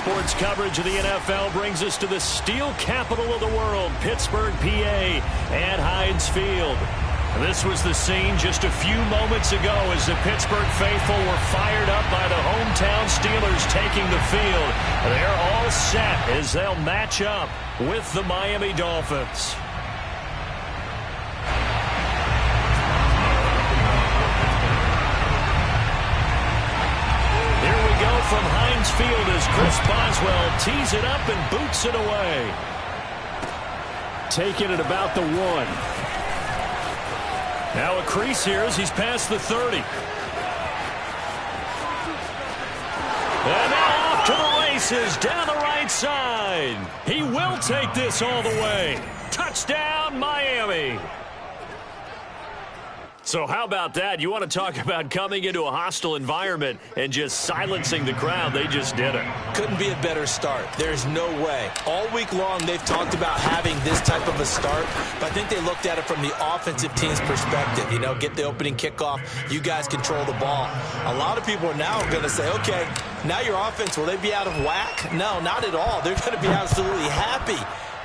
sports coverage of the NFL brings us to the steel capital of the world, Pittsburgh, PA, at Heinz Field. This was the scene just a few moments ago as the Pittsburgh faithful were fired up by the hometown Steelers taking the field. They're all set as they'll match up with the Miami Dolphins. Here we go from Heinz Field as Chris Boswell tees it up and boots it away. Taking it about the 1. Now a crease here as he's past the 30. And now off to the races down the right side. He will take this all the way. Touchdown, Miami. So how about that? You want to talk about coming into a hostile environment and just silencing the crowd. They just did it. Couldn't be a better start. There's no way. All week long they've talked about having this type of a start, but I think they looked at it from the offensive team's perspective. You know, get the opening kickoff. You guys control the ball. A lot of people are now going to say, okay, now your offense, will they be out of whack? No, not at all. They're going to be absolutely happy.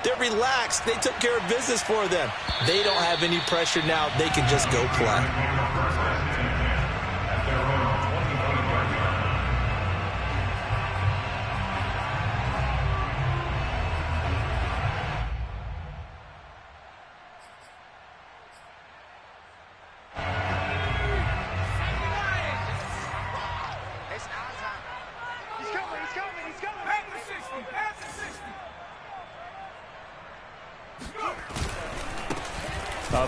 They're relaxed. They took care of business for them. They don't have any pressure now. They can just go play.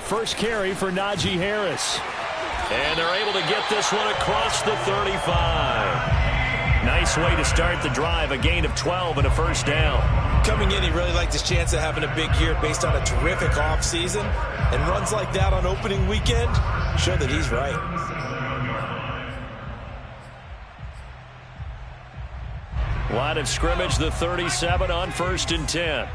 First carry for Najee Harris. And they're able to get this one across the 35. Nice way to start the drive. A gain of 12 and a first down. Coming in, he really liked his chance of having a big year based on a terrific offseason. And runs like that on opening weekend show that he's right. Line of scrimmage, the 37 on 1st and 10.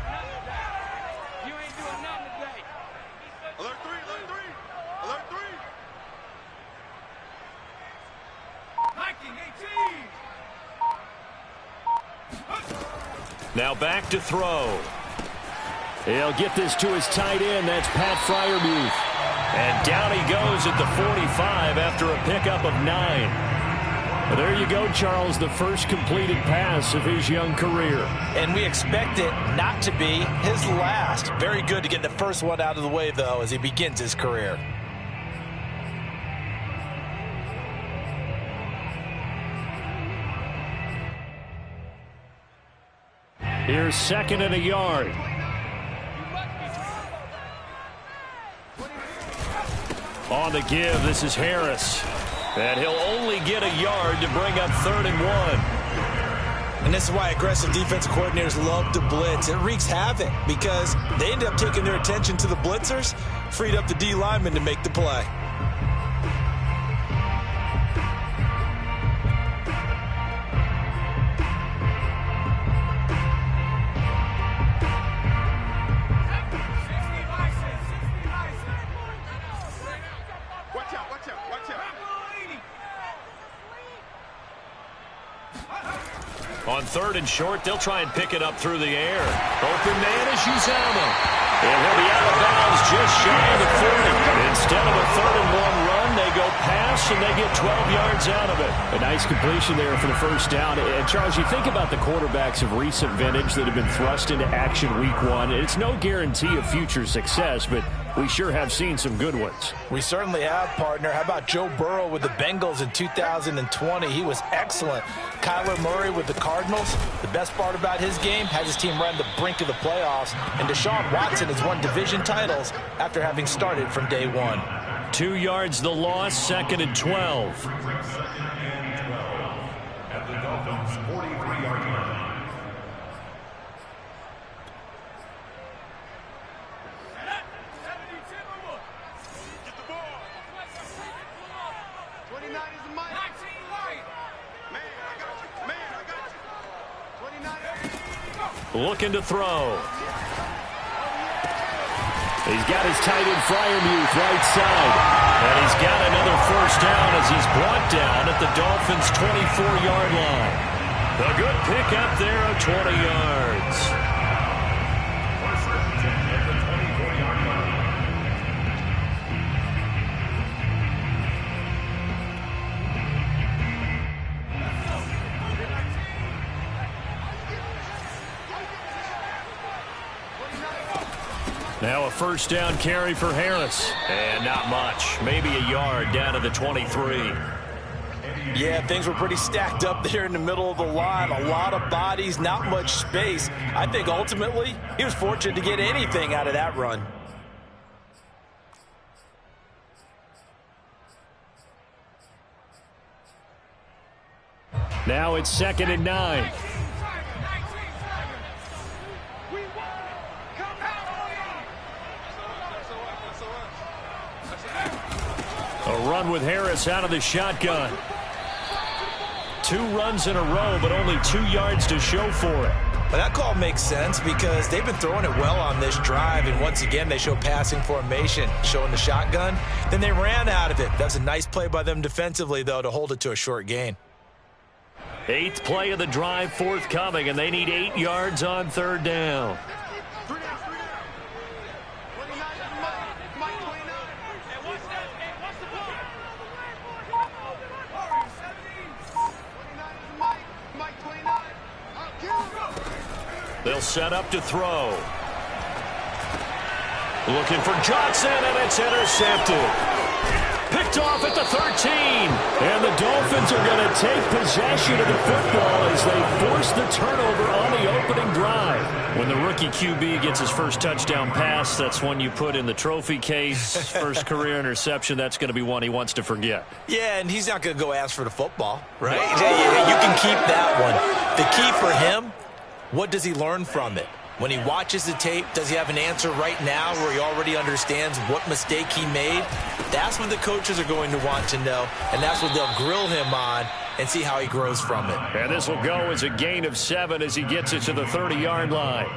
Now back to throw. He'll get this to his tight end. That's Pat Freiermuth. And down he goes at the 45 after a pickup of 9. Well, there you go, Charles, the first completed pass of his young career. And we expect it not to be his last. Very good to get the first one out of the way, though, as he begins his career. Here's 2nd and a yard. On the give, this is Harris. And he'll only get a yard to bring up 3rd and 1. And this is why aggressive defensive coordinators love to blitz. It wreaks havoc because they end up taking their attention to the blitzers, freed up the D lineman to make the play. On 3rd and short, they'll try and pick it up through the air. Open man is Uzomah. And he'll be out of bounds just shy of the 40. Instead of a 3rd and 1 run, they go pass and they get 12 yards out of it. A nice completion there for the first down. And Charles, you think about the quarterbacks of recent vintage that have been thrust into action week 1. It's no guarantee of future success, but we sure have seen some good ones. We certainly have, partner. How about Joe Burrow with the Bengals in 2020? He was excellent. Kyler Murray with the Cardinals. The best part about his game, has his team right on the brink of the playoffs. And Deshaun Watson has won division titles after having started from day 1. 2 yards the loss, 2nd and 12. At the Dolphins' 43-yard line. Looking to throw. He's got his tight end Freiermuth right side. And he's got another first down as he's brought down at the Dolphins' 24-yard line. A good pick up there of 20 yards. Now a first down carry for Harris. And not much. Maybe a yard down to the 23. Yeah, things were pretty stacked up there in the middle of the line. A lot of bodies, not much space. I think ultimately he was fortunate to get anything out of that run. Now it's 2nd and 9. A run with Harris out of the shotgun. 2 runs in a row, but only 2 yards to show for it. But that call makes sense because they've been throwing it well on this drive, and once again they show passing formation, showing the shotgun. Then they ran out of it. That's a nice play by them defensively, though, to hold it to a short gain. 8th play of the drive forthcoming, and they need 8 yards on 3rd down. They'll set up to throw. Looking for Johnson, and it's intercepted. Picked off at the 13. And the Dolphins are going to take possession of the football as they force the turnover on the opening drive. When the rookie QB gets his first touchdown pass, that's one you put in the trophy case. First career interception, that's going to be one he wants to forget. Yeah, and he's not going to go ask for the football, right? You can keep that one. The key for him, what does he learn from it? When he watches the tape, does he have an answer right now where he already understands what mistake he made? That's what the coaches are going to want to know, and that's what they'll grill him on and see how he grows from it. And this will go as a gain of 7 as he gets it to the 30-yard line.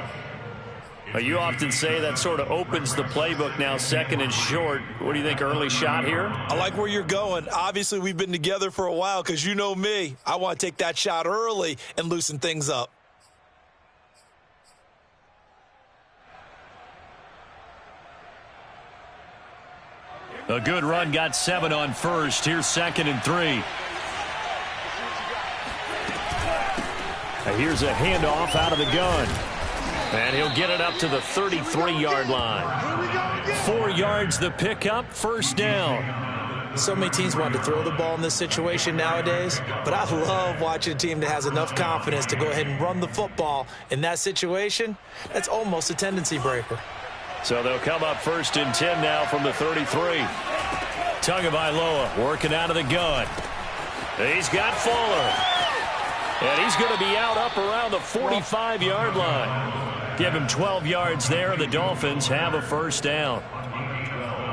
You often say that sort of opens the playbook now, 2nd and short. What do you think, early shot here? I like where you're going. Obviously, we've been together for a while because you know me. I want to take that shot early and loosen things up. A good run, got 7 on first. Here's 2nd and 3. Here's a handoff out of the gun. And he'll get it up to the 33-yard line. 4 yards the pickup, first down. So many teams want to throw the ball in this situation nowadays, but I love watching a team that has enough confidence to go ahead and run the football. In that situation, that's almost a tendency breaker. So they'll come up 1st and 10 now from the 33. Tagovailoa working out of the gun. He's got Fuller. And he's going to be out up around the 45-yard line. Give him 12 yards there, and the Dolphins have a first down.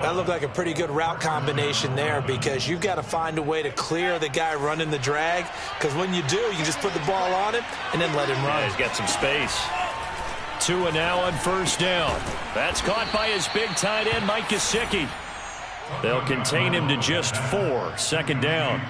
That looked like a pretty good route combination there because you've got to find a way to clear the guy running the drag, because when you do, you just put the ball on him and then let him run. Yeah, he's got some space. 2 and now on first down. That's caught by his big tight end, Mike Gesicki. They'll contain him to just 4. 2nd down.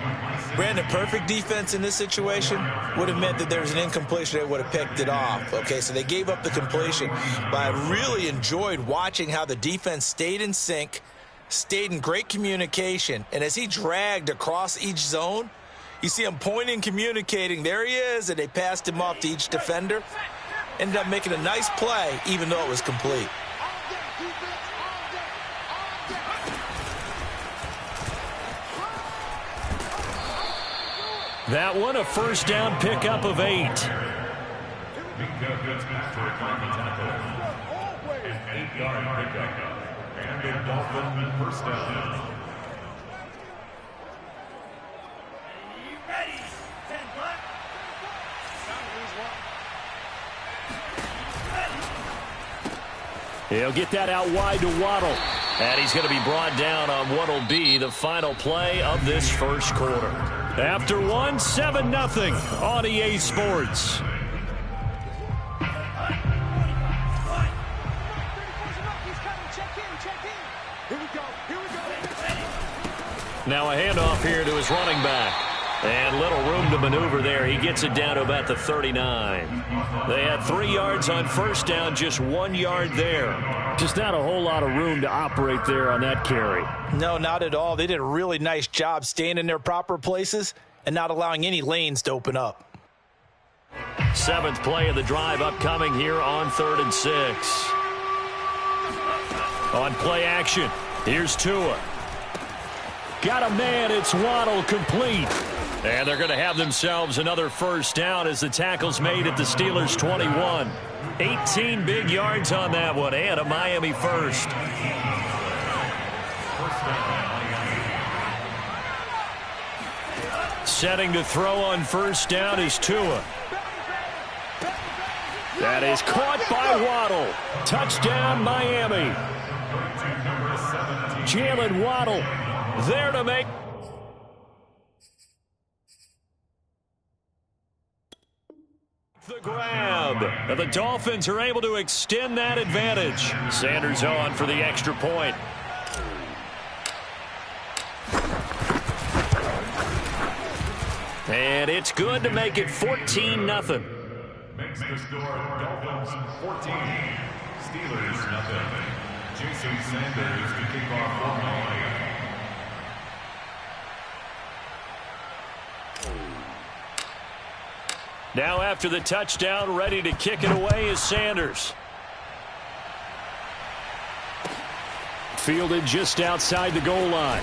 Brandon, perfect defense in this situation would have meant that there was an incompletion. They would have picked it off. Okay, so they gave up the completion. But I really enjoyed watching how the defense stayed in sync, stayed in great communication. And as he dragged across each zone, you see him pointing, communicating. There he is, and they passed him off to each defender. Ended up making a nice play, even though it was complete. That one, a first down pickup of 8. An 8-yard pickup. And a Dolphin first down. He'll get that out wide to Waddle. And he's going to be brought down on what will be the final play of this first quarter. After 1, 7-0 on EA Sports. Now a handoff here to his running back. And little room to maneuver there. He gets it down to about the 39. They had 3 yards on first down, just 1 yard there. Just not a whole lot of room to operate there on that carry. No, not at all. They did a really nice job staying in their proper places and not allowing any lanes to open up. 7th play of the drive upcoming here on 3rd and 6. On play action, here's Tua. Got a man, it's Waddle, complete. And they're going to have themselves another first down as the tackle's made at the Steelers' 21. 18 big yards on that one, and a Miami first. Setting to throw on first down is Tua. That is caught by Waddle. Touchdown, Miami. Jalen Waddle there to make the grab. And the Dolphins are able to extend that advantage. Sanders on for the extra point. And it's good to make it 14-0. Makes the score Dolphins 14, Steelers nothing. Jason Sanders to kick off for Miami. Now after the touchdown, ready to kick it away is Sanders. Fielded just outside the goal line.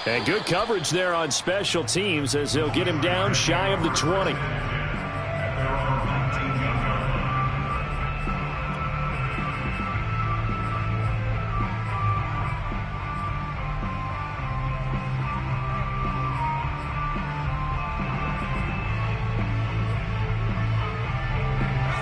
And good coverage there on special teams as they'll get him down shy of the 20.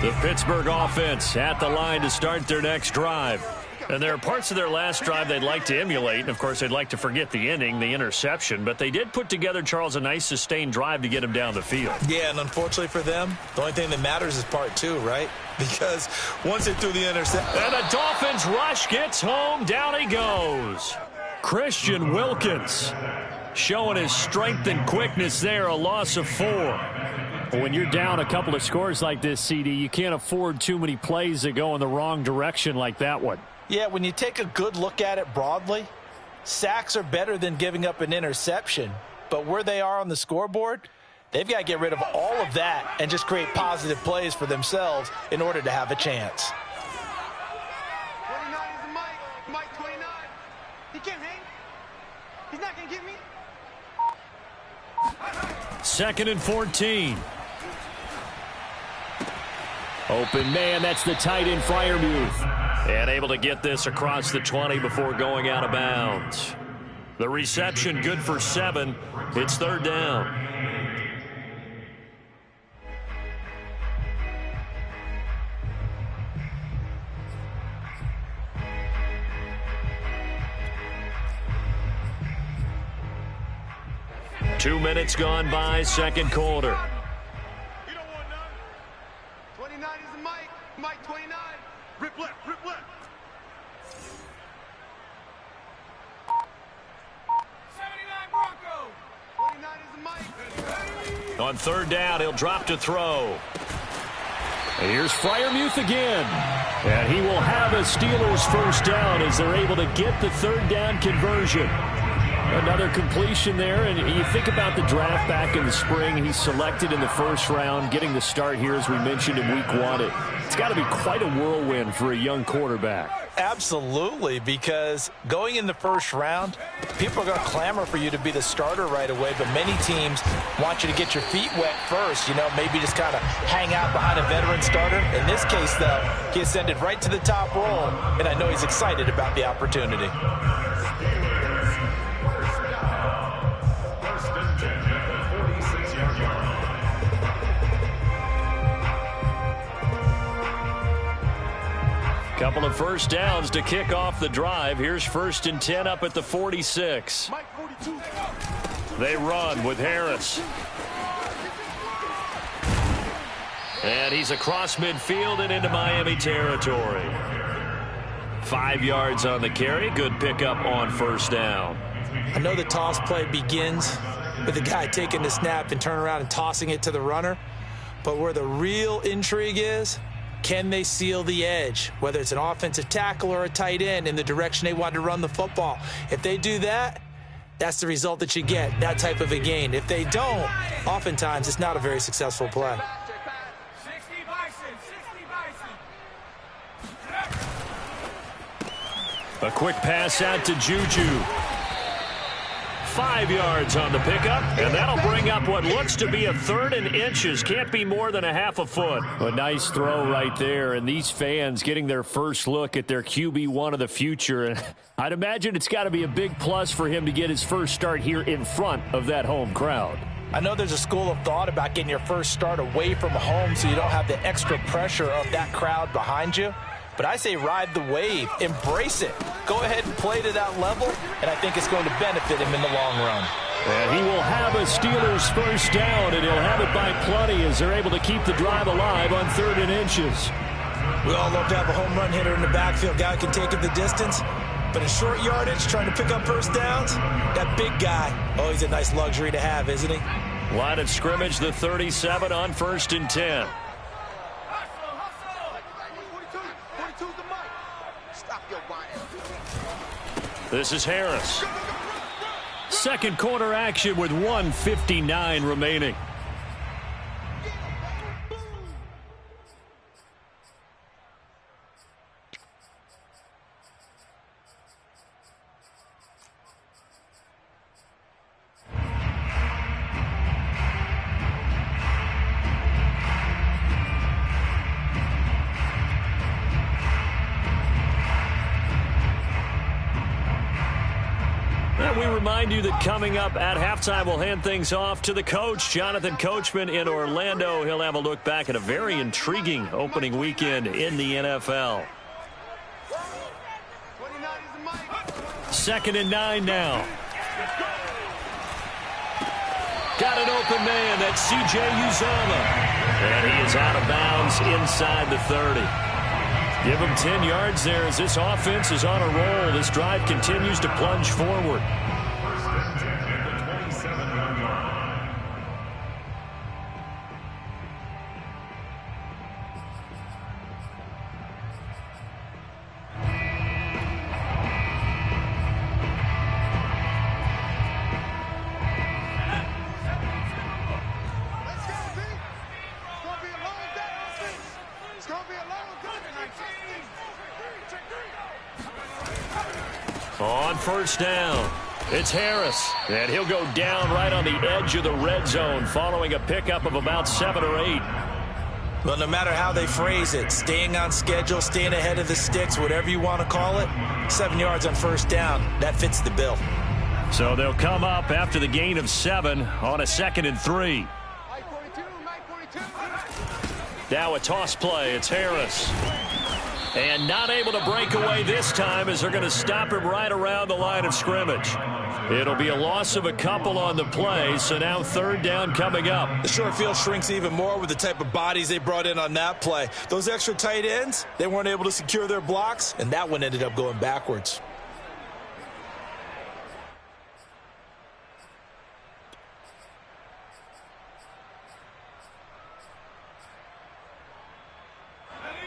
The Pittsburgh offense at the line to start their next drive. And there are parts of their last drive they'd like to emulate. And, of course, they'd like to forget the ending, the interception. But they did put together, Charles, a nice sustained drive to get him down the field. Yeah, and unfortunately for them, the only thing that matters is part 2, right? Because once they threw the interception. And the Dolphins rush gets home. Down he goes. Christian Wilkins showing his strength and quickness there. A loss of 4. When you're down a couple of scores like this, CD, you can't afford too many plays that go in the wrong direction like that one. Yeah, when you take a good look at it broadly, sacks are better than giving up an interception. But where they are on the scoreboard, they've got to get rid of all of that and just create positive plays for themselves in order to have a chance. 29 is the Mike 29. He can't hang. He's not going to get me. 2nd and 14. Open man, that's the tight end, Freiermuth. And able to get this across the 20 before going out of bounds. The reception good for 7. It's 3rd down. Two minutes gone by, second quarter. You don't want none. 29 is the Mike 29. Rip left, rip left. 79 Broncos. 29 is the Mike. On 3rd down, he'll drop to throw. And here's Freiermuth again. And he will have a Steelers first down as they're able to get the 3rd down conversion. Another completion there, and you think about the draft back in the spring. He's selected in the 1st round, getting the start here, as we mentioned, in week 1. It's got to be quite a whirlwind for a young quarterback. Absolutely, because going in the 1st round, people are going to clamor for you to be the starter right away, but many teams want you to get your feet wet first, maybe just kind of hang out behind a veteran starter. In this case, though, he ascended right to the top role, and I know he's excited about the opportunity. Couple of first downs to kick off the drive. Here's 1st and 10 up at the 46. Mike 42. They run with Harris. And he's across midfield and into Miami territory. 5 yards on the carry. Good pickup on 1st down. I know the toss play begins with the guy taking the snap and turning around and tossing it to the runner. But where the real intrigue is, can they seal the edge, whether it's an offensive tackle or a tight end, in the direction they want to run the football? If they do that, that's the result that you get, that type of a gain. If they don't, oftentimes it's not a very successful play. A quick pass out to Juju. 5 yards on the pickup, and that'll bring up what looks to be a 3rd and inches. Can't be more than a half a foot. A nice throw right there, and these fans getting their first look at their QB1 of the future. And I'd imagine it's got to be a big plus for him to get his first start here in front of that home crowd. I know there's a school of thought about getting your first start away from home so you don't have the extra pressure of that crowd behind you. But I say ride the wave, embrace it. Go ahead and play to that level, and I think it's going to benefit him in the long run. And he will have a Steelers first down, and he'll have it by plenty as they're able to keep the drive alive on 3rd and inches. We all love to have a home run hitter in the backfield. Guy can take it the distance. But in short yardage, trying to pick up first downs, that big guy, oh, he's a nice luxury to have, isn't he? Line of scrimmage, the 37 on 1st and 10. This is Harris. Second quarter action with 1:59 remaining. We remind you that coming up at halftime, we'll hand things off to the coach, Jonathan Coachman in Orlando. He'll have a look back at a very intriguing opening weekend in the NFL. 2nd and 9 now. Got an open man. That's C.J. Uzomah. And he is out of bounds inside the 30. Give him 10 yards there as this offense is on a roll. This drive continues to plunge forward. On first down, it's Harris, and he'll go down right on the edge of the red zone following a pickup of about 7 or 8. Well, no matter how they phrase it, staying on schedule, staying ahead of the sticks, whatever you want to call it, 7 yards on first down, that fits the bill. So they'll come up after the gain of 7 on a 2nd and 3. Now a toss play, it's Harris. And not able to break away this time as they're going to stop him right around the line of scrimmage. It'll be a loss of a couple on the play, so now 3rd down coming up. The short field shrinks even more with the type of bodies they brought in on that play. Those extra tight ends, they weren't able to secure their blocks, and that one ended up going backwards.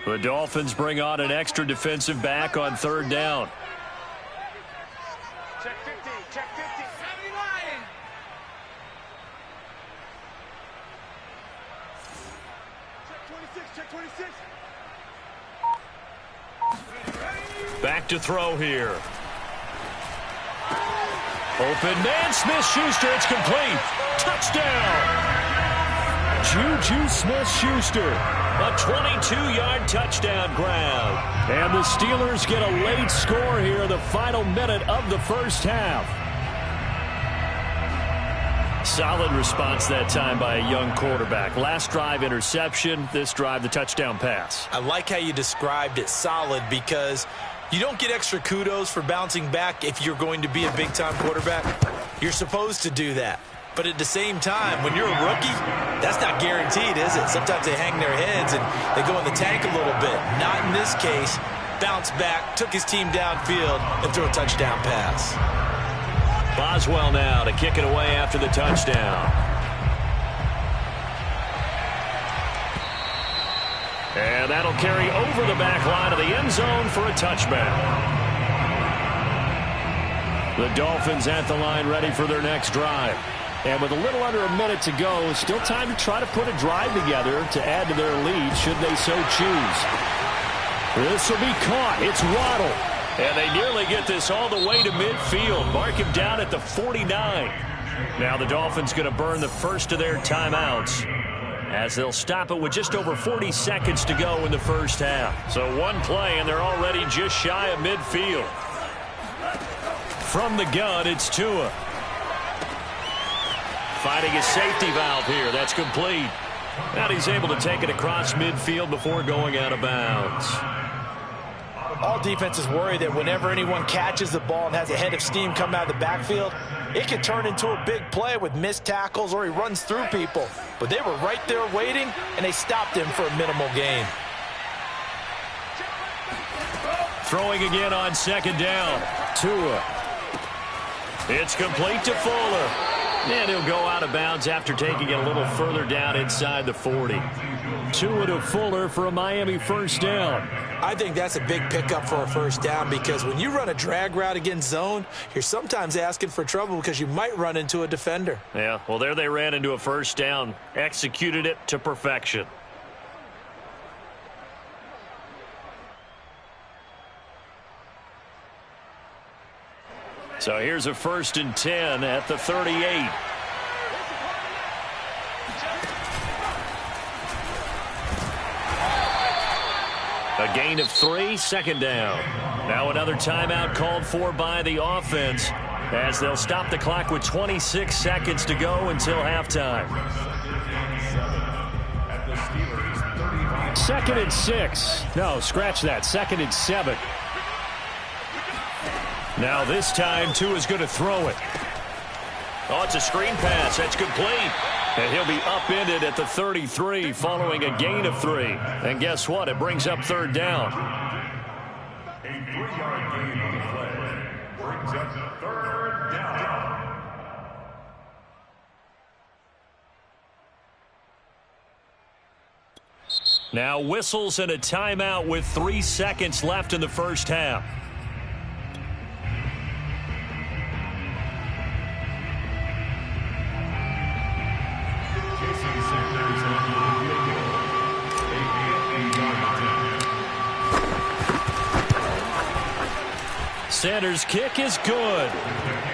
The Dolphins bring on an extra defensive back on 3rd down. Check 50, check 50. Check 26, check 26. Back to throw here. Open man, Smith-Schuster, it's complete. Touchdown! Juju Smith-Schuster, a 22-yard touchdown grab. And the Steelers get a late score here in the final minute of the first half. Solid response that time by a young quarterback. Last drive, interception. This drive, the touchdown pass. I like how you described it, solid, because you don't get extra kudos for bouncing back if you're going to be a big-time quarterback. You're supposed to do that. But at the same time, when you're a rookie, that's not guaranteed, is it? Sometimes they hang their heads and they go in the tank a little bit. Not in this case. Bounce back, took his team downfield, and threw a touchdown pass. Boswell now to kick it away after the touchdown. And that'll carry over the back line of the end zone for a touchback. The Dolphins at the line ready for their next drive. And with a little under a minute to go, still time to try to put a drive together to add to their lead should they so choose. This will be caught. It's Waddle. And they nearly get this all the way to midfield. Mark him down at the 49. Now the Dolphins going to burn the first of their timeouts, as they'll stop it with just over 40 seconds to go in the first half. So one play, and they're already just shy of midfield. From the gun, it's Tua. Finding his safety valve here. That's complete. And he's able to take it across midfield before going out of bounds. All defenses worry that whenever anyone catches the ball and has a head of steam come out of the backfield, it can turn into a big play with missed tackles or he runs through people. But they were right there waiting, and they stopped him for a minimal gain. Throwing again on second down. Tua. It's complete to Fuller. And he'll go out of bounds after taking it a little further down inside the 40. Tua to Fuller for a Miami first down. I think that's a big pickup for a first down, because when you run a drag route against zone, you're sometimes asking for trouble because you might run into a defender. Yeah, well, there they ran into a first down. Executed it to perfection. So here's a 1st and 10 at the 38. A gain of 3, second down. Now another timeout called for by the offense, as they'll stop the clock with 26 seconds to go until halftime. 2nd and 6. No, scratch that. 2nd and 7. Now this time, Tua's going to throw it. Oh, it's a screen pass. That's complete. And he'll be upended at the 33 following a gain of 3. And guess what? It brings up 3rd down. A 3-yard gain on the play brings up 3rd down. Now whistles and a timeout with 3 seconds left in the first half. Sanders' kick is good.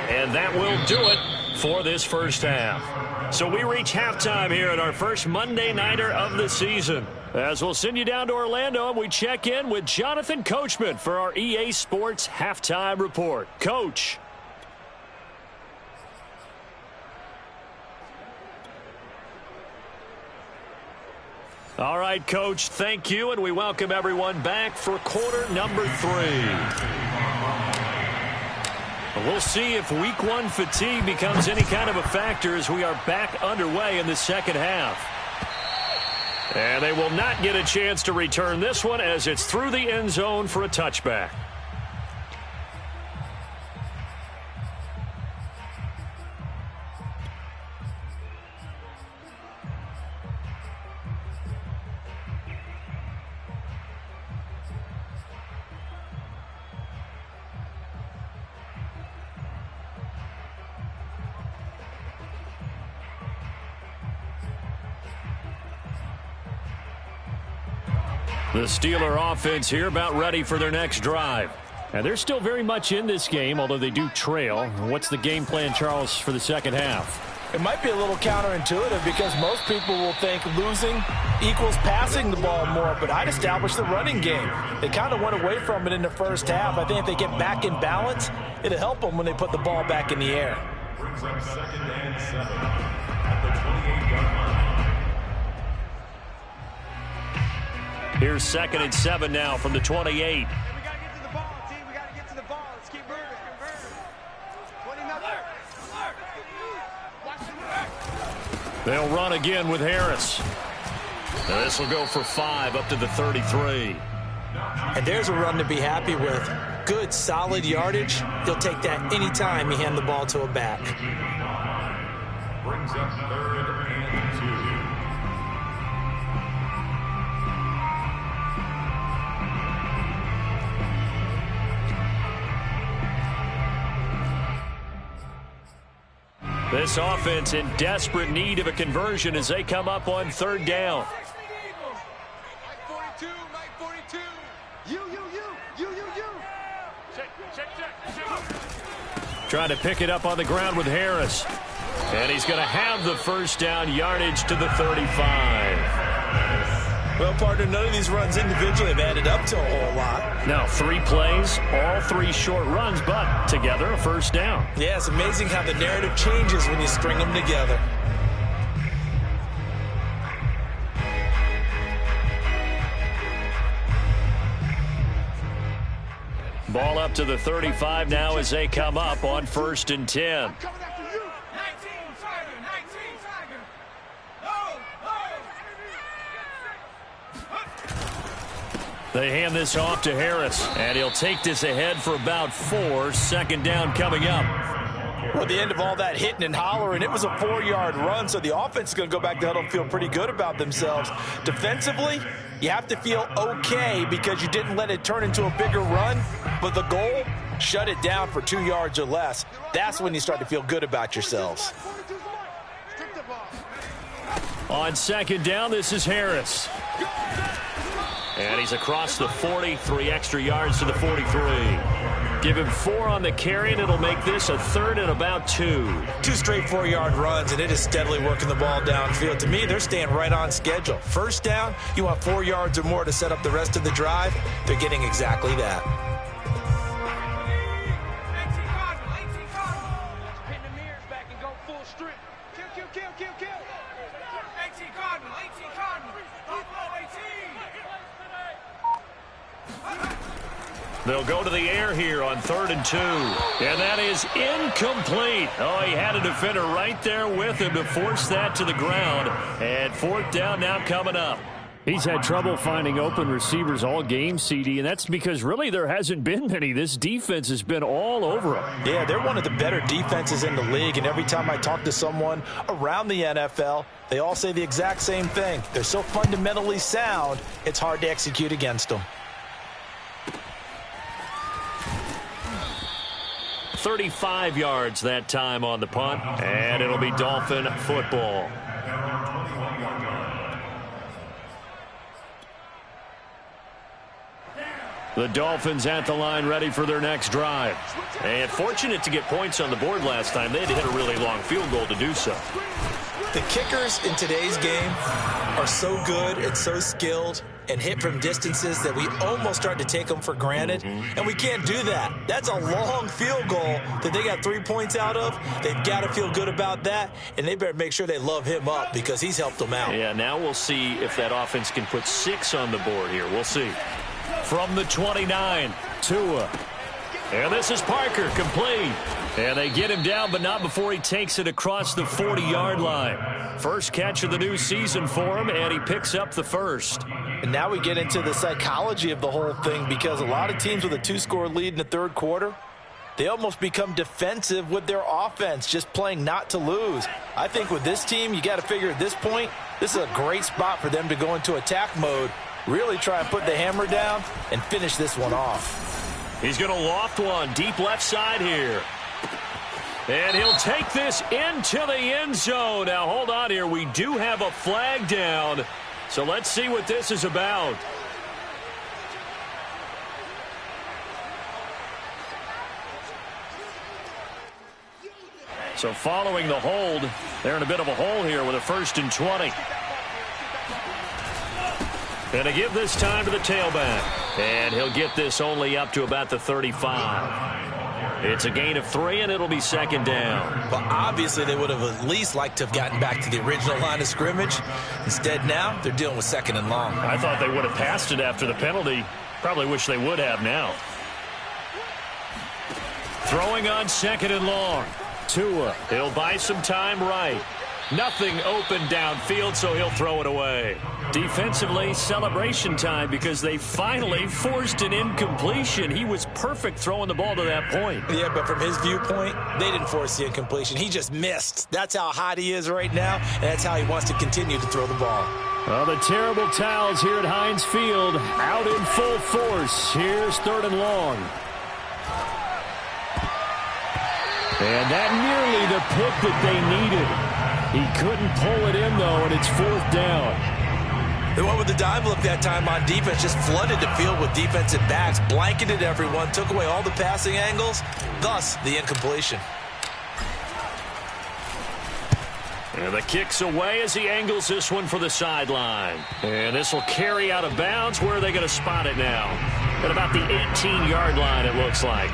And that will do it for this first half. So we reach halftime here at our first Monday Nighter of the season, as we'll send you down to Orlando and we check in with Jonathan Coachman for our EA Sports Halftime Report. Coach. All right, Coach, thank you, and we welcome everyone back for quarter number 3. We'll see if week 1 fatigue becomes any kind of a factor as we are back underway in the second half. And they will not get a chance to return this one, as it's through the end zone for a touchback. The Steeler offense here about ready for their next drive. And they're still very much in this game, although they do trail. What's the game plan, Charles, for the second half? It might be a little counterintuitive because most people will think losing equals passing the ball more, but I'd establish the running game. They kind of went away from it in the first half. I think if they get back in balance, it'll help them when they put the ball back in the air. Brings up 2nd and 7 at the 28-yard line. Here's 2nd and 7 now from the 28. We got to get to the ball, team. We got to get to the ball. Let's keep moving. 20-0. They'll run again with Harris. This will go for 5 up to the 33. And there's a run to be happy with. good, solid yardage, he'll take that anytime you hand the ball to a back. Brings up 3rd and 2. This offense in desperate need of a conversion as they come up on 3rd down. Mike 42, Mike 42. You. Check. Trying to pick it up on the ground with Harris. And he's going to have the first down, yardage to the 35. Well, partner, none of these runs individually have added up to a whole lot. Now 3 plays, all 3 short runs, but together a first down. Yeah, it's amazing how the narrative changes when you string them together. Ball up to the 35 now as they come up on 1st and 10. Coming after you. 19 Tiger. They hand this off to Harris, and he'll take this ahead for about 4. 2nd down coming up. Well, at the end of all that hitting and hollering, it was a 4-yard run, so the offense is going to go back to huddle and feel pretty good about themselves. Defensively, you have to feel okay because you didn't let it turn into a bigger run, but the goal, shut it down for 2 yards or less. That's when you start to feel good about yourselves. On 2nd down, this is Harris. And he's across the 40, 3 extra yards to the 43. Give him 4 on the carry, and it'll make this a 3rd and about 2. 2 straight 4-yard runs, and it is steadily working the ball downfield. To me, they're staying right on schedule. First down, you want 4 yards or more to set up the rest of the drive. They're getting exactly that. Pin the mirrors back and go full strip. Kill. 18 Cardinal. Buffalo 18. They'll go to the air here on 3rd and 2. And that is incomplete. Oh, he had a defender right there with him to force that to the ground. And 4th down now coming up. He's had trouble finding open receivers all game, CD, and that's because really there hasn't been many. This defense has been all over him. Yeah, they're one of the better defenses in the league, and every time I talk to someone around the NFL, they all say the exact same thing. They're so fundamentally sound, it's hard to execute against them. 35 yards that time on the punt, and it'll be Dolphin football. The Dolphins at the line ready for their next drive. And fortunate to get points on the board last time. They had to hit a really long field goal to do so. The kickers in today's game are so good and so skilled and hit from distances that we almost start to take them for granted, and we can't do that. That's a long field goal that they got 3 points out of. They've got to feel good about that, and they better make sure they love him up because he's helped them out. Yeah, now we'll see if that offense can put 6 on the board here. We'll see. From the 29, Tua. And this is Parker, complete. And they get him down, but not before he takes it across the 40-yard line. First catch of the new season for him, and he picks up the first. And now we get into the psychology of the whole thing because a lot of teams with a 2-score lead in the 3rd quarter, they almost become defensive with their offense, just playing not to lose. I think with this team, you got to figure at this point, this is a great spot for them to go into attack mode, really try and put the hammer down and finish this one off. He's going to loft one deep left side here. And he'll take this into the end zone. Now, hold on here. We do have a flag down. So let's see what this is about. So following the hold, they're in a bit of a hole here with a 1st and 20. And to give this time to the tailback. And he'll get this only up to about the 35. It's a gain of 3, and it'll be 2nd down. Well, obviously, they would have at least liked to have gotten back to the original line of scrimmage. Instead, now, they're dealing with 2nd and long. I thought they would have passed it after the penalty. Probably wish they would have now. Throwing on 2nd and long. Tua, he'll buy some time right. Nothing open downfield, so he'll throw it away. Defensively, celebration time because they finally forced an incompletion. He was perfect throwing the ball to that point. Yeah, but from his viewpoint, they didn't force the incompletion. He just missed. That's how hot he is right now, and that's how he wants to continue to throw the ball. Well, the terrible towels here at Heinz Field out in full force. Here's 3rd and long. And that nearly the pick that they needed. He couldn't pull it in, though, and it's 4th down. They went with the dive look that time on defense, just flooded the field with defensive backs, blanketed everyone, took away all the passing angles, thus the incompletion. And the kick's away as he angles this one for the sideline. And this will carry out of bounds. Where are they going to spot it now? At about the 18-yard line, it looks like.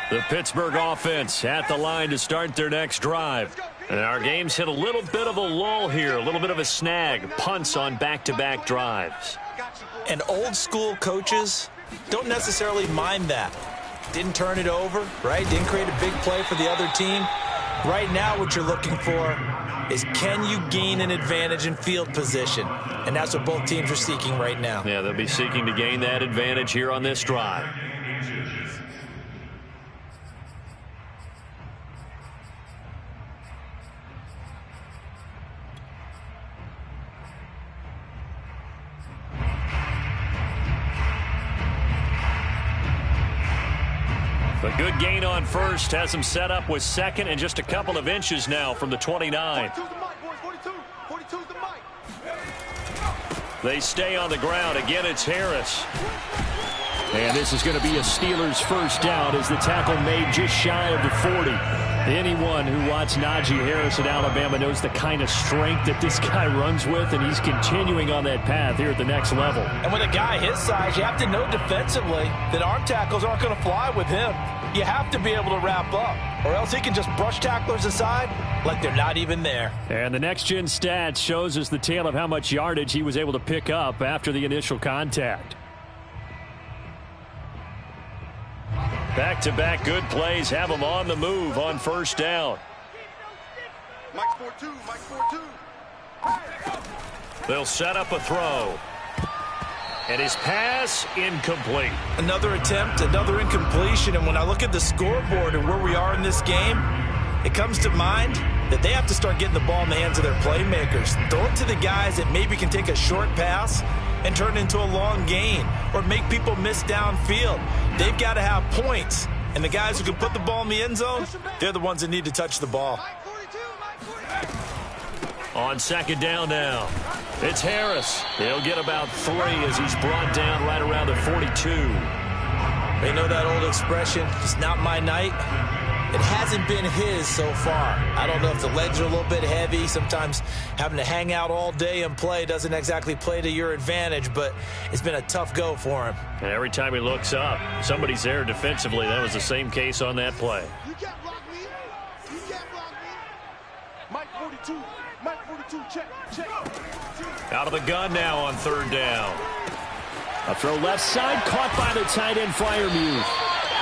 The Pittsburgh offense at the line to start their next drive. And our game's hit a little bit of a lull here, a little bit of a snag. Punts on back-to-back drives. And old school coaches don't necessarily mind that. Didn't turn it over, right? Didn't create a big play for the other team. Right now what you're looking for is, can you gain an advantage in field position? And that's what both teams are seeking right now. Yeah, they'll be seeking to gain that advantage here on this drive. A good gain on first has him set up with 2nd and just a couple of inches now from the 29. 42's the mic, boys. 42's the mic. They stay on the ground. Again, it's Harris. And this is going to be a Steelers first down as the tackle made just shy of the 40. Anyone who watched Najee Harris at Alabama knows the kind of strength that this guy runs with, and he's continuing on that path here at the next level. And with a guy his size, you have to know defensively that arm tackles aren't going to fly with him. You have to be able to wrap up, or else he can just brush tacklers aside like they're not even there. And the next-gen stats shows us the tale of how much yardage he was able to pick up after the initial contact. Back-to-back good plays have him on the move on first down. Mike's 4-2. Mike's 4-2. They'll set up a throw. And his pass incomplete. Another attempt, another incompletion. And when I look at the scoreboard and where we are in this game, it comes to mind that they have to start getting the ball in the hands of their playmakers. Throw it to the guys that maybe can take a short pass and turn it into a long gain or make people miss downfield. They've got to have points. And the guys who can put the ball in the end zone, they're the ones that need to touch the ball. On second down now, it's Harris. He'll get about 3 as he's brought down right around the 42. They know that old expression, it's not my night. It hasn't been his so far. I don't know if the legs are a little bit heavy. Sometimes having to hang out all day and play doesn't exactly play to your advantage, but it's been a tough go for him. And every time he looks up, somebody's there defensively. That was the same case on that play. You can't block me. You can't block me. Mike 42. Mike 42. Check. Out of the gun now on third down. A throw left side, caught by the tight end Freiermuth.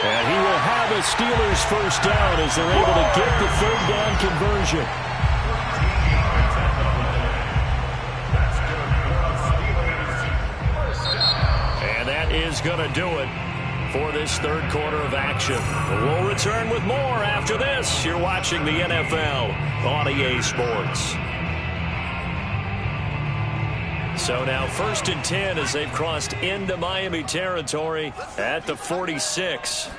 And he will have a Steelers first down as they're able to get the third down conversion. And that is going to do it for this third quarter of action. We'll return with more after this. You're watching the NFL on EA Sports. So now 1st and 10 as they've crossed into Miami territory at the 46.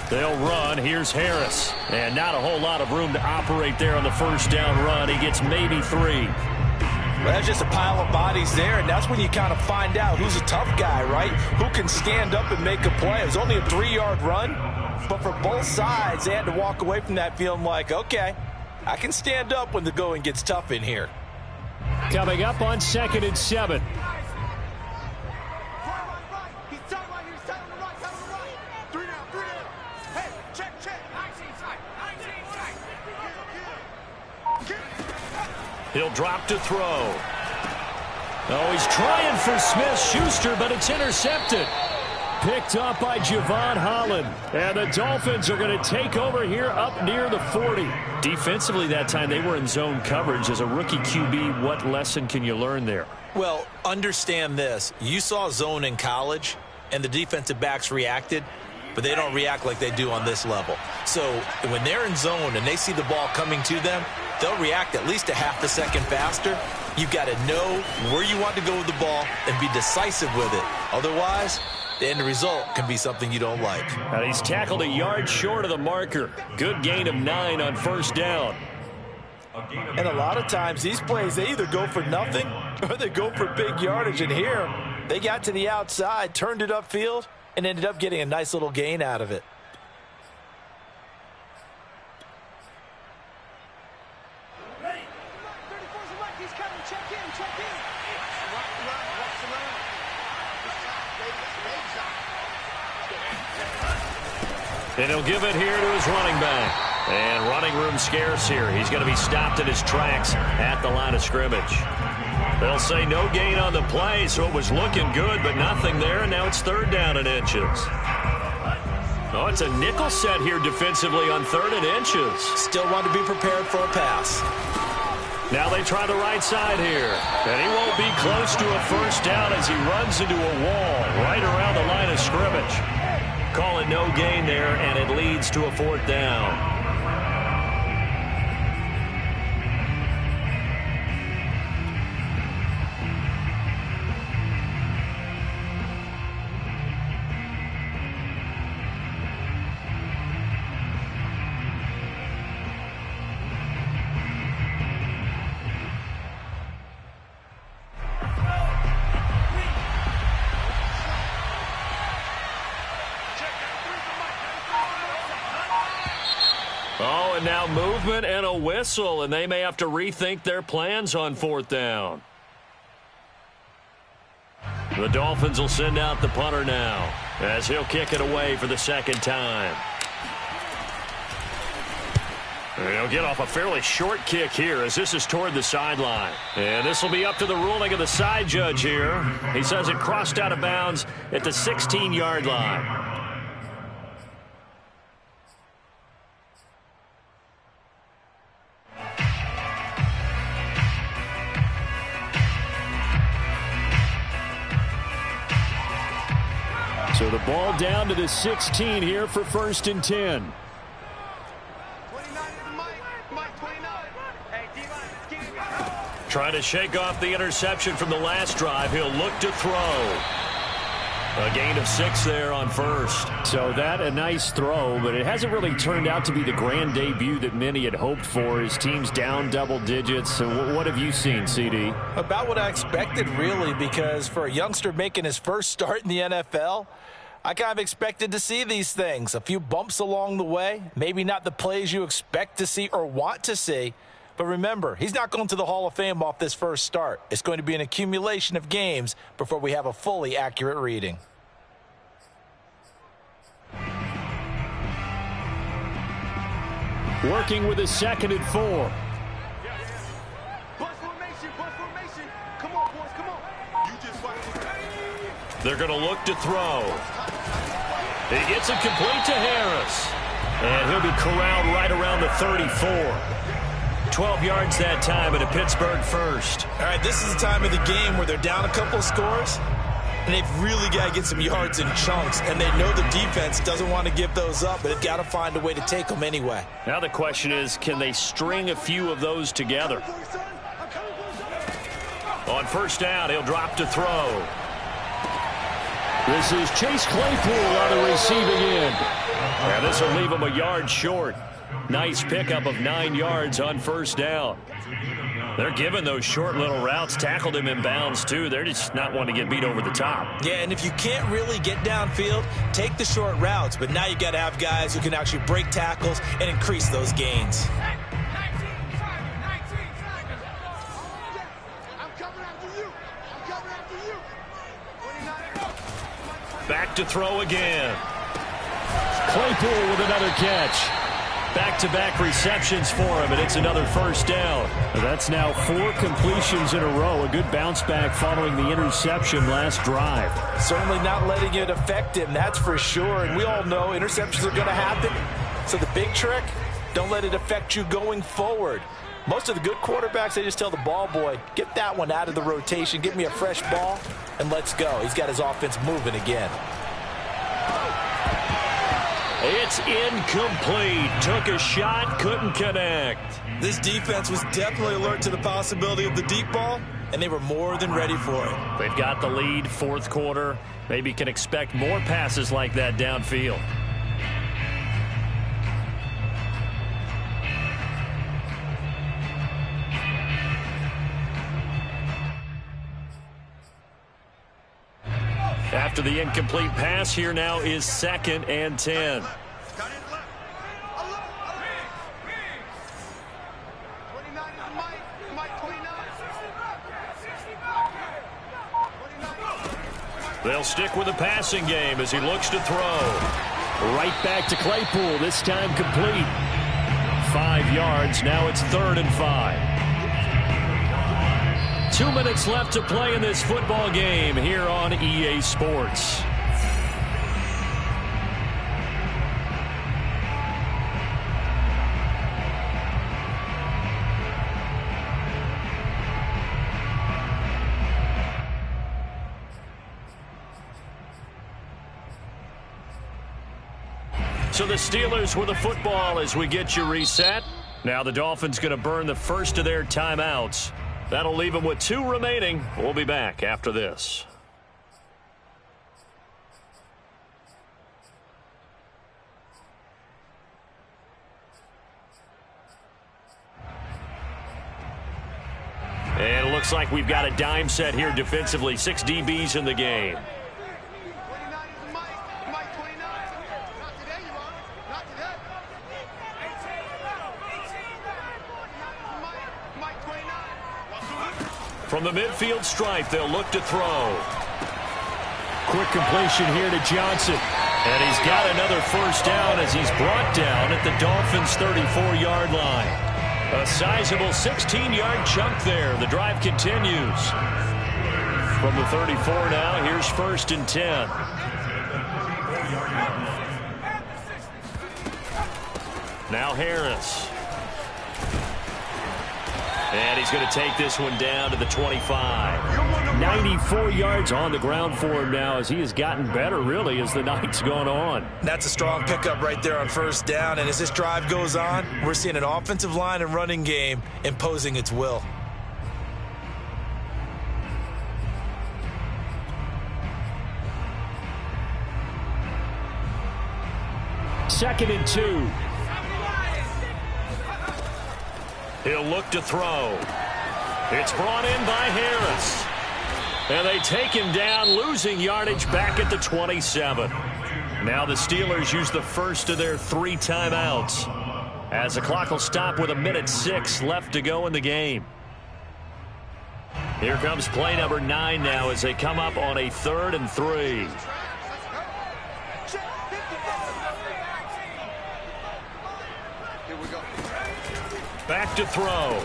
They'll run. Here's Harris. And not a whole lot of room to operate there on the first down run. He gets maybe 3. Well, that's just a pile of bodies there, and that's when you kind of find out who's a tough guy, right? Who can stand up and make a play. It was only a 3-yard run, but for both sides, they had to walk away from that feeling like, okay, I can stand up when the going gets tough in here. Coming up on 2nd and 7. He'll drop to throw. Oh, he's trying for Smith-Schuster, but it's intercepted. Picked up by Javon Holland. And the Dolphins are going to take over here up near the 40. Defensively that time, they were in zone coverage. As a rookie QB, what lesson can you learn there? Well, understand this. You saw zone in college, and the defensive backs reacted, but they don't react like they do on this level. So when they're in zone and they see the ball coming to them, they'll react at least a half a second faster. You've got to know where you want to go with the ball and be decisive with it. Otherwise, the end result can be something you don't like. And he's tackled a yard short of the marker. Good gain of 9 on first down. And a lot of times these plays, they either go for nothing or they go for big yardage. And here, they got to the outside, turned it upfield, and ended up getting a nice little gain out of it. And he'll give it here to his running back. And running room scarce here. He's going to be stopped in his tracks at the line of scrimmage. They'll say no gain on the play, so it was looking good, but nothing there, and now it's third down and inches. Oh, it's a nickel set here defensively on 3rd and inches. Still want to be prepared for a pass. Now they try the right side here. And he won't be close to a first down as he runs into a wall right around the line of scrimmage. Call it no gain there, and it leads to a 4th down. Oh, and now movement and a whistle, and they may have to rethink their plans on 4th down. The Dolphins will send out the punter now as he'll kick it away for the 2nd time. And he'll get off a fairly short kick here as this is toward the sideline. And this will be up to the ruling of the side judge here. He says it crossed out of bounds at the 16-yard line. So the ball down to the 16 here for 1st and 10. 29 is Mike 29. Hey, D-line, Trying to shake off the interception from the last drive. He'll look to throw. A gain of 6 there on 1st. So that a nice throw, but it hasn't really turned out to be the grand debut that many had hoped for. His team's down double digits. So what have you seen, CD? About what I expected, really, because for a youngster making his first start in the NFL, I kind of expected to see these things. A few bumps along the way, maybe not the plays you expect to see or want to see. But remember, he's not going to the Hall of Fame off this first start. It's going to be an accumulation of games before we have a fully accurate reading. Working with a 2nd and 4. Bus formation. Come on, boys, come on. You just watch it. They're going to look to throw. He gets it complete to Harris. And he'll be corralled right around the 34. 12 yards that time at a Pittsburgh first. All right, this is the time of the game where they're down a couple of scores, and they've really got to get some yards in chunks, and they know the defense doesn't want to give those up, but they've got to find a way to take them anyway. Now the question is, can they string a few of those together? On 1st down, he'll drop to throw. This is Chase Claypool on the receiving end. And this will leave him a yard short. Nice pickup of 9 yards on 1st down. They're giving those short little routes. Tackled him in bounds, too. They're just not wanting to get beat over the top. Yeah, and if you can't really get downfield, take the short routes. But now you got to have guys who can actually break tackles and increase those gains. Back to throw again. Claypool with another catch. Back-to-back receptions for him, and it's another first down. That's now 4 completions in a row. A good bounce back following the interception last drive. Certainly not letting it affect him, that's for sure. And we all know interceptions are going to happen. So the big trick, don't let it affect you going forward. Most of the good quarterbacks, they just tell the ball boy, get that one out of the rotation, give me a fresh ball, and let's go. He's got his offense moving again. It's incomplete. Took a shot, couldn't connect. This defense was definitely alert to the possibility of the deep ball, and they were more than ready for it. They've got the lead, fourth quarter. Maybe can expect more passes like that downfield. After the incomplete pass, here now is 2nd and 10. 29 is Mike. Mike 29. They'll stick with the passing game as he looks to throw. Right back to Claypool, this time complete. 5 yards, now it's 3rd and 5. 2 minutes left to play in this football game here on EA Sports. So the Steelers with the football as we get you reset. Now the Dolphins going to burn the first of their timeouts. That'll leave them with 2 remaining. We'll be back after this. And it looks like we've got a dime set here defensively. 6 DBs in the game. 29 is Mike. Mike 29. Not today, you are. Not today. 18. Mike 29. From the midfield stripe, they'll look to throw. Quick completion here to Johnson. And he's got another first down as he's brought down at the Dolphins' 34-yard line. A sizable 16-yard chunk there. The drive continues. From the 34 now, here's 1st and 10. Now Harris. And he's going to take this one down to the 25. 94 yards on the ground for him now as he has gotten better, really, as the night's gone on. That's a strong pickup right there on 1st down. And as this drive goes on, we're seeing an offensive line and running game imposing its will. Second and 2. He'll look to throw. It's brought in by Harris. And they take him down, losing yardage back at the 27. Now the Steelers use the first of their 3 timeouts as the clock will stop with 1:06 left to go in the game. Here comes play number 9 now as they come up on a 3rd and 3. Back to throw.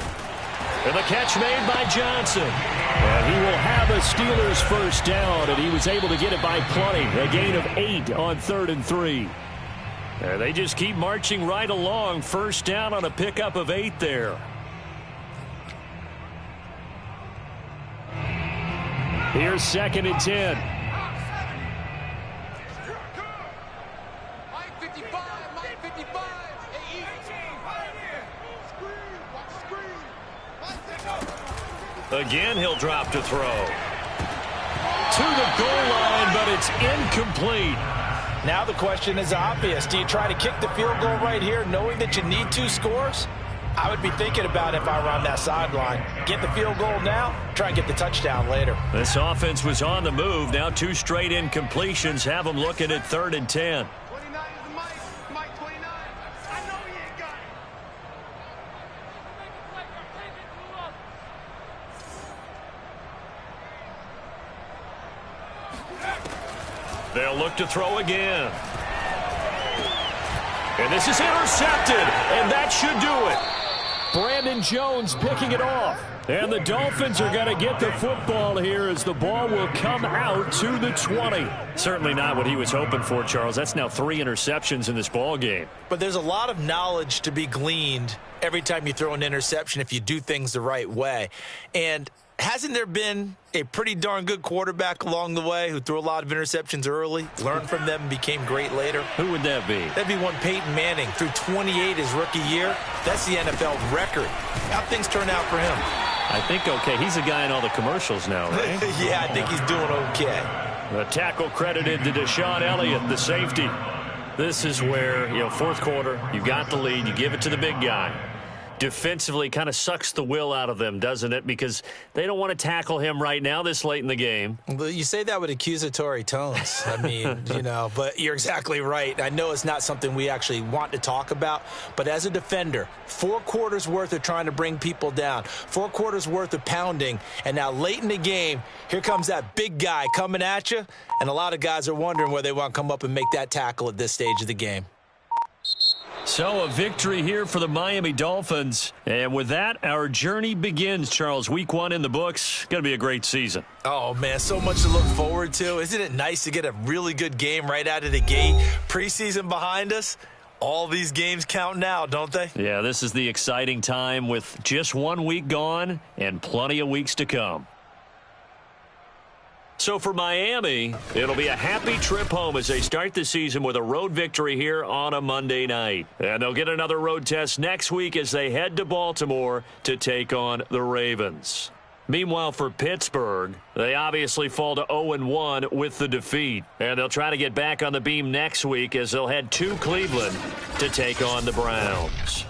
And the catch made by Johnson. And he will have a Steelers first down, and he was able to get it by plenty. A gain of 8 on 3rd and 3. And they just keep marching right along. First down on a pickup of 8 there. Here's 2nd and 10. Mike 55. Mike 55. Again, he'll drop to throw. To the goal line, but it's incomplete. Now the question is obvious. Do you try to kick the field goal right here knowing that you need 2 scores? I would be thinking about it if I were on that sideline. Get the field goal now, try and get the touchdown later. This offense was on the move. Now 2 straight incompletions have them looking at 3rd and 10. 29 is Mike. Mike 29. I know he ain't got it. They'll look to throw again. And this is intercepted, and that should do it. Brandon Jones picking it off. And the Dolphins are going to get the football here as the ball will come out to the 20. Certainly not what he was hoping for, Charles. That's now 3 interceptions in this ball game. But there's a lot of knowledge to be gleaned every time you throw an interception if you do things the right way. And hasn't there been a pretty darn good quarterback along the way who threw a lot of interceptions early, learned from them, and became great later? Who would that be? That'd be one Peyton Manning. Threw 28 his rookie year. That's the NFL record. How'd things turn out for him? I think okay. He's a guy in all the commercials now, right? Yeah, I think he's doing okay. The tackle credited to Deshaun Elliott, the safety. This is where, fourth quarter, you got the lead, you give it to the big guy. Defensively kind of sucks the will out of them, doesn't it? Because they don't want to tackle him right now this late in the game. Well, you say that with accusatory tones. I mean, but you're exactly right. I know it's not something we actually want to talk about, but as a defender, 4 quarters worth of trying to bring people down, 4 quarters worth of pounding, and now late in the game, here comes that big guy coming at you, and a lot of guys are wondering where they want to come up and make that tackle at this stage of the game. So a victory here for the Miami Dolphins. And with that, our journey begins, Charles. Week 1 in the books. Going to be a great season. Oh, man, so much to look forward to. Isn't it nice to get a really good game right out of the gate? Preseason behind us. All these games count now, don't they? Yeah, this is the exciting time with just 1 week gone and plenty of weeks to come. So for Miami, it'll be a happy trip home as they start the season with a road victory here on a Monday night. And they'll get another road test next week as they head to Baltimore to take on the Ravens. Meanwhile, for Pittsburgh, they obviously fall to 0-1 with the defeat. And they'll try to get back on the beam next week as they'll head to Cleveland to take on the Browns.